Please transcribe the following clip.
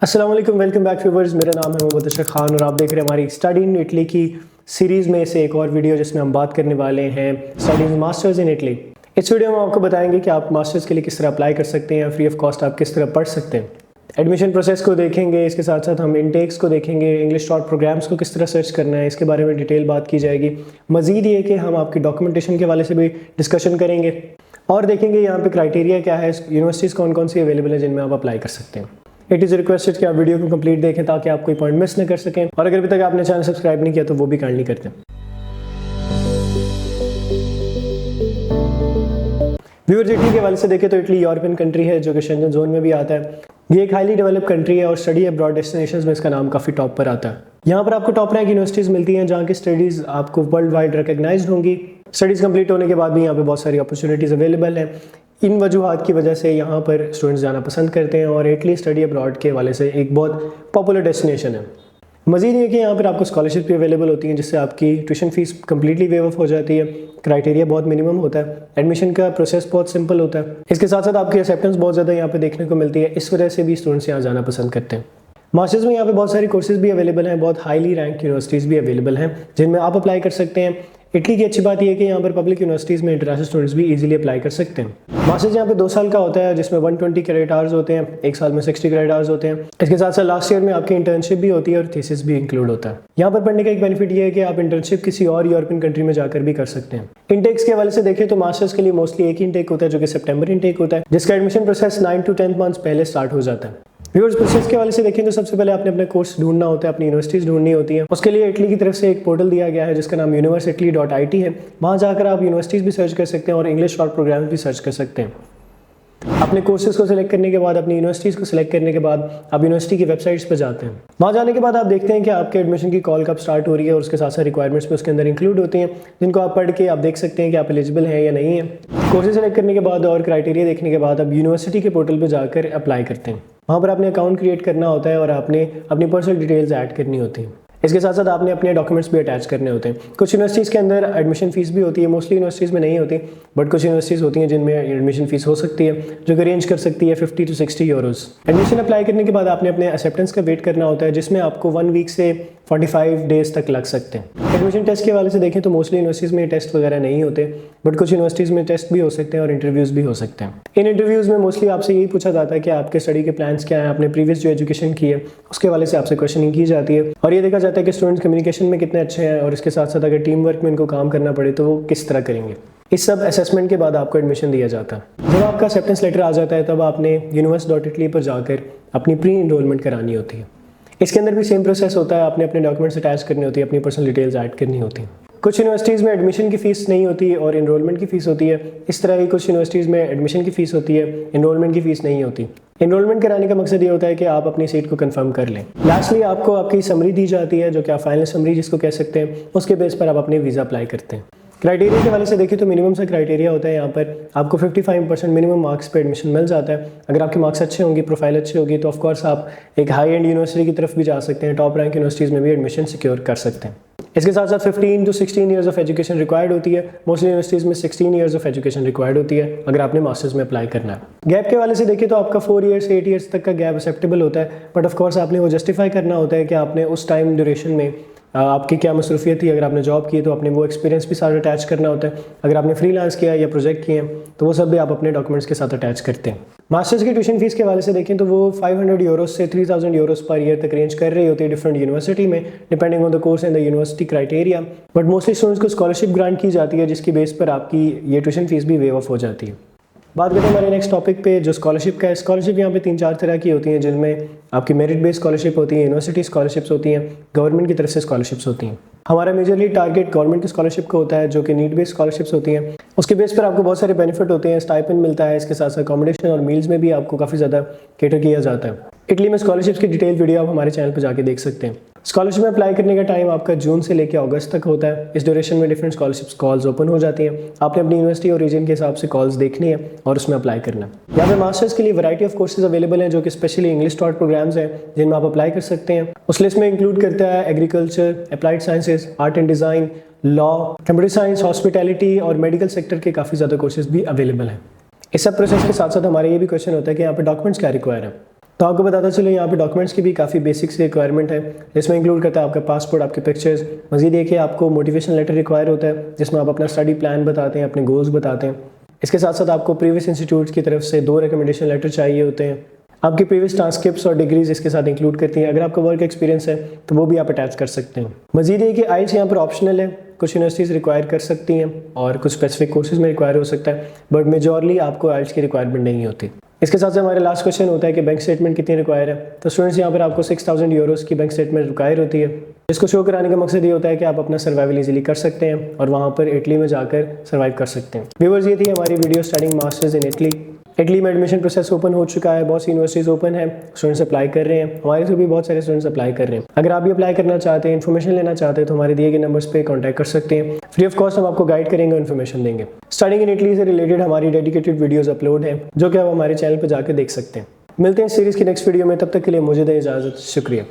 अस्सलाम वालेकुम, welcome back viewers. मेरा नाम है मोहम्मद अशरफ खान और आप देख रहे हैं हमारी स्टडी इन इटली की सीरीज़ में से एक और वीडियो जिसमें हम बात करने वाले हैं स्टडीज मास्टर्स इन इटली। इस वीडियो में आपको बताएंगे कि आप मास्टर्स के लिए किस तरह अप्लाई कर सकते हैं, फ्री ऑफ कॉस्ट आप किस तरह पढ़ सकते हैं। एडमिशन प्रोसेस को देखेंगे, इसके साथ साथ हम इनटेक्स को देखेंगे, इंग्लिश शॉर्ट प्रोग्राम्स को किस तरह सर्च करना है इसके बारे में डिटेल बात की जाएगी। मज़ीद ये कि हम आपकी डॉक्यूमेंटेशन के हवाले से भी डिस्कशन करेंगे और देखेंगे यहाँ पे क्राइटेरिया क्या है, यूनिवर्सिटीज़ कौन कौन सी अवेलेबल है जिनमें आप अप्लाई कर सकते हैं। इट इज़ रिक्वेस्टेड कि आप वीडियो को कंप्लीट देखें ताकि आप कोई पॉइंट मिस न कर सकें, और अगर अभी तक आपने चैनल सब्सक्राइब नहीं किया तो वो भी काइंडली करते हैं। व्यूअर्स, इटली के हवाले से देखें तो इटली यूरोपियन कंट्री है जो कि शेंजन जोन में भी आता है। ये एक हाईली डेवलप कंट्री है और स्टडी अब्रॉड डेस्टिनेशंस में इसका नाम काफ़ी टॉप पर आता है। यहाँ पर आपको टॉप रैंक यूनिवर्सिटीज़ मिलती हैं जहाँ की स्टडीज़ आपको वर्ल्ड वाइड रिकग्नाइज्ड होंगी। स्टडीज़ कंप्लीट होने के बाद भी यहाँ पे बहुत सारी अपॉर्चुनिटीज़ अवेलेबल हैं। इन वजूहात की वजह से यहाँ पर स्टूडेंट्स जाना पसंद करते हैं और इटली स्टडी अब्रॉड के हवाले से एक बहुत पॉपुलर डेस्टिनेशन है। मज़ीद ये कि यहाँ पर आपको स्कॉलरशिप भी अवेलेबल होती हैं जिससे आपकी tuition fees completely wave of हो जाती है। क्राइटेरिया बहुत मिनिमम होता है, एडमिशन का प्रोसेस बहुत सिंपल होता है। इसके साथ साथ आपकी एक्सेप्टेंस बहुत ज़्यादा यहाँ पे देखने को मिलती है, इस वजह से भी स्टूडेंट्स यहाँ जाना पसंद करते हैं। मास्टर्स में यहाँ पे बहुत सारी कोर्सेज भी अवेलेबल हैं, बहुत हाईली रैंक यूनिवर्सिटीज़ भी अवेलेबल हैं जिनमें आप अप्लाई कर सकते हैं। इटली की अच्छी बात यह है कि यहाँ पर पब्लिक यूनिवर्सिटीज़ में इंटरनेशनल स्टूडेंट्स भी इजीली अप्लाई कर सकते हैं। मास्टर्स यहाँ पे 2 साल का होता है जिसमें 120 क्रेडिट आवर्स होते हैं, 1 साल में 60 क्रेडिट आवर्स होते हैं। इसके साथ साथ लास्ट ईयर में आपकी इंटर्नशिप भी होती है और थीसिस भी इंक्लूड होता है। यहाँ पर पढ़ने का एक बेनिफिट ये है कि आप इंटर्नशिप किसी और यूरोपियन कंट्री में जाकर भी कर सकते हैं। इनटेक्स के हवाले से देखें तो मास्टर्स के लिए मोस्टली एक ही इनटेक होता है जो कि सितंबर इनटेक होता है, जिसका एडमिशन प्रोसेस 9 to 10 मंथ्स पहले स्टार्ट हो जाता है। व्यूअर्स, प्रोसेस के हवाले से देखें तो सबसे पहले आपने अपने कोर्स ढूंढना होता है, अपनी यूनिवर्सिटीज़ ढूंढनी होती है। उसके लिए इटली की तरफ से एक पोर्टल दिया गया है जिसका नाम universeitaly.it है। वहाँ जाकर आप यूनिवर्सिटीज़ भी सर्च कर सकते हैं और इंग्लिश शॉर्ट प्रोग्राम भी सर्च कर सकते हैं। अपने कोर्सेज को सिलेक्ट करने के बाद, अपनी यूनिवर्सिटीज़ को सिलेक्ट करने के बाद आप यूनिवर्सिटी की वेबसाइट्स पर जाते हैं। वहाँ जाने के बाद आप देखते हैं कि आपके एडमिशन की कॉल कब स्टार्ट हो रही है और उसके साथ साथ रिक्वायरमेंट्स भी उसके अंदर इंक्लूड होती हैं जिनको आप पढ़ के आप देख सकते हैं कि आप एलिजिबल हैं या नहीं है। कोर्सेज सिलेक्ट करने के बाद और क्राइटेरिया देखने के बाद आप यूनिवर्सिटी के पोर्टल पर जाकर अप्लाई करते हैं। वहाँ पर आपने अकाउंट क्रिएट करना होता है और आपने अपनी पर्सनल डिटेल्स ऐड करनी होती हैं। इसके साथ साथ आपने अपने डॉक्यूमेंट्स भी अटैच करने होते हैं। कुछ यूनिवर्सिटीज़ के अंदर एडमिशन फ़ीस भी होती है, मोस्टली यूनिवर्सिटीज़ में नहीं होती, बट कुछ यूनिवर्सिटीज़ होती हैं जिनमें एडमिशन फ़ीस हो सकती है जो कि रेंज कर सकती है 50 to 60 यूरोज़। एडमिशन अप्लाई करने के बाद आपने अपने एक्सेप्टेंस का वेट करना होता है जिसमें आपको 1 वीक से 45 डेज़ तक लग सकते हैं। एडमिशन टेस्ट के हवाले से देखें तो मोस्टली यूनिवर्सिटीज़ में टेस्ट वगैरह नहीं होते, बट कुछ यूनिवर्सिटीज़ में टेस्ट भी हो सकते हैं और इंटरव्यूज़ भी हो सकते हैं। इन इंटरव्यूज़ में मोस्टली आपसे यही पूछा जाता है कि आपके स्टडी के प्लान्स क्या हैं, आपने प्रीवियस जो एजुकेशन की है उसके हवाले से आपसे क्वेश्चनिंग की जाती है और ये देखा जाता है कि स्टूडेंट्स कम्युनिकेशन में कितने अच्छे हैं और इसके साथ साथ अगर टीम वर्क में इनको काम करना पड़े तो वो किस तरह करेंगे। इस सब असेसमेंट के बाद आपको एडमिशन दिया जाता है। जब आपका एक्सेप्टेंस लेटर आ जाता है तब आपने universe.italy पर जाकर अपनी प्री इनरोलमेंट करानी होती है। इसके अंदर भी सेम प्रोसेस होता है, आपने अपने डॉक्यूमेंट्स अटैच करनी होती है, अपनी पर्सनल डिटेल्स ऐड करनी होती है। कुछ यूनिवर्सिटीज़ में एडमिशन की फ़ीस नहीं होती और इनरोलमेंट की फ़ीस होती है। इस तरह की कुछ यूनिवर्सिटीज़ में एडमिशन की फ़ीस होती है, इनरोलमेंट की फ़ीस नहीं होती। इनरोलमेंट कराने का मकसद ये होता है कि आप अपनी सीट को कंफर्म कर लें। लास्टली आपको आपकी समरी दी जाती है जो कि आप फाइनल समरी जिसको कह सकते हैं, उसके बेस पर आप अपने वीज़ा अप्लाई करते हैं। क्राइटेरिया के हवाले से देखिए तो मिनिमम सा क्राइटेरिया होता है। यहाँ पर आपको 55% मिनिमम मार्क्स पे एडमिशन मिल जाता है। अगर आपके मार्क्स अच्छे होंगे, प्रोफाइल अच्छी होगी तो ऑफकोर्स आप एक हाई एंड यूनिवर्सिटी की तरफ भी जा सकते हैं, टॉप रैंक यूनिवर्सिटीज़ में भी एडमिशन सिक्योर कर सकते हैं। इसके साथ साथ 15 to 16 years of education required होती है। मोस्टली यूनिवर्सिटीज़ में 16 ईयर्स ऑफ एजुकेशन रिक्वायर्ड होती है अगर आपने मास्टर्स में अप्लाई करना है। गैप के हवाले से देखिए तो आपका 4 ईयर्स 8 ईयर्स तक का गैप एक्सेप्टेबल होता है, बट ऑफकोर्स आपने वो जस्टिफाई करना होता है कि आपने उस टाइम ड्यूरेशन में आपकी क्या मसरूफियत थी। अगर आपने जॉब की तो आपने वो एक्सपीरियंस भी साथ अटैच करना होता है। अगर आपने फ्रीलांस किया या प्रोजेक्ट किए हैं तो वो सब भी आप अपने डॉक्यूमेंट्स के साथ अटैच करते हैं। मास्टर्स की ट्यूशन फीस के हवाले से देखें तो वो 500 यूरोज़ से 3000 यूरोज़ पर ईयर तक रेंज कर रही होती है डिफरेंट यूनिवर्सिटी में, depending on the course and the university criteria. But mostly students को स्कॉलरशिप ग्रांट की जाती है जिसकी बेस पर आपकी ये ट्यूशन फीस भी वेव ऑफ हो जाती है। बात करते हैं हमारे नेक्स्ट टॉपिक पे जो स्कॉलरशिप का है। स्कॉलरशिप यहाँ पे 3-4 तरह की होती हैं जिनमें आपकी मेरिट बेस्ड स्कॉलरशिप होती है, यूनिवर्सिटी स्कॉलरशिप्स होती हैं, गवर्नमेंट की तरफ से स्कॉलरशिप्स होती हैं। हमारा मेजरली टारगेट गवर्नमेंट की स्कॉलरशिप का होता है जो कि नीड बेस्ड स्कॉलरशिप्स होती हैं। उसके बेस पर आपको बहुत सारे बेनिफिट होते हैं, स्टाइपेंड मिलता है, इसके साथ साथ अकोमोडेशन और मील्स में भी आपको काफ़ी ज़्यादा कैटर किया जाता है। इटली में स्कॉलरशिप्स की डिटेल वीडियो आप हमारे चैनल पर जाके देख सकते हैं। स्कॉलरशिप में अप्लाई करने का टाइम आपका जून से लेकर अगस्त तक होता है। इस ड्यूरेशन में डिफरेंट स्कॉलरशिप्स कॉल्स ओपन हो जाती हैं। आपने अपनी यूनिवर्सिटी और रीजन के हिसाब से कॉल्स देखनी है और उसमें अप्लाई करना है। यहाँ पे मास्टर्स के लिए वैरायटी ऑफ कोर्सेज अवेलेबल हैं जो कि स्पेशली इंग्लिश शॉर्ट प्रोग्राम्स हैं जिनमें आप अप्लाई कर सकते हैं। उस लिस्ट में इंक्लूड करता है agriculture, applied sciences, art and design, law, computer science, hospitality और मेडिकल सेक्टर के काफ़ी ज़्यादा कोर्सेज भी अवेलेबल हैं। इस सब प्रोसेस के साथ साथ हमारा ये भी क्वेश्चन होता है कि यहाँ पे डॉक्यूमेंट्स क्या रिक्वायर है। तो आपको बताता चलो यहाँ पे डॉक्यूमेंट्स की भी काफ़ी बेसिक्स रिक्वायरमेंट है, जिसमें इंक्लूड करता है आपका पासपोर्ट, आपके पिक्चर्स। मजीद ये कि आपको मोटिवेशन लेटर रिक्वायर होता है, जिसमें आप अपना स्टडी प्लान बताते हैं, अपने गोल्स बताते हैं। इसके साथ साथ आपको प्रीवियस इंस्टीट्यूट्स की तरफ से 2 रिकमेंडेशन लेटर चाहिए होते हैं। आपकी प्रीवियस ट्रांसक्रिप्ट्स और डिग्रीज इसके साथ इंक्लूड करती हैं। अगर आपका वर्क एक्सपीरियंस है तो वो भी आप अटैच कर सकते हैं। मजीद ये कि आइल्स यहाँ पर ऑप्शनल है, कुछ यूनिवर्सिटीज़ रिक्वायर कर सकती हैं और कुछ स्पेसिफिक कोर्सेज में रिक्वायर हो सकता है, बट मेजॉरली आपको आइल्स की रिक्वायरमेंट नहीं होती। इसके साथ से हमारा लास्ट क्वेश्चन होता है कि बैंक स्टेटमेंट कितनी रिक्वायर है। तो स्टूडेंट्स यहाँ पर आपको 6000 यूरोज़ की बैंक स्टेटमेंट रिक्वायर होती है। इसको शो कराने का मकसद ये होता है कि आप अपना सर्वाइवल इजीली कर सकते हैं और वहाँ पर इटली में जाकर सर्वाइव कर सकते हैं। व्यूअर्स, ये थी हमारी video studying masters in Italy. Italy में एडमिशन प्रोसेस ओपन हो चुका है, बहुत सी यूनिवर्सिटीज़ ओपन है, स्टूडेंट्स अप्लाई कर रहे हैं। हमारे से भी बहुत सारे स्टूडेंट्स अप्लाई कर रहे हैं। अगर आप भी अप्लाई करना चाहते हैं, इन्फॉर्मेशन लेना चाहते हैं, तो हमारे दिए गए नंबर्स पे कांटेक्ट कर सकते हैं। फ्री ऑफ कॉस्ट हम आपको गाइड करेंगे और इन्फॉर्मेशन देंगे। स्टडिंग इन इटली से रिलेटेड हमारी डेडिकेटेड वीडियोज़ अपलोड है, जो कि आप हमारे चैनल पर जाकर देख सकते हैं। मिलते हैं सीरीज़ की नेक्स्ट वीडियो में, तब तक के लिए मुझे दें इजाज़त। शुक्रिया।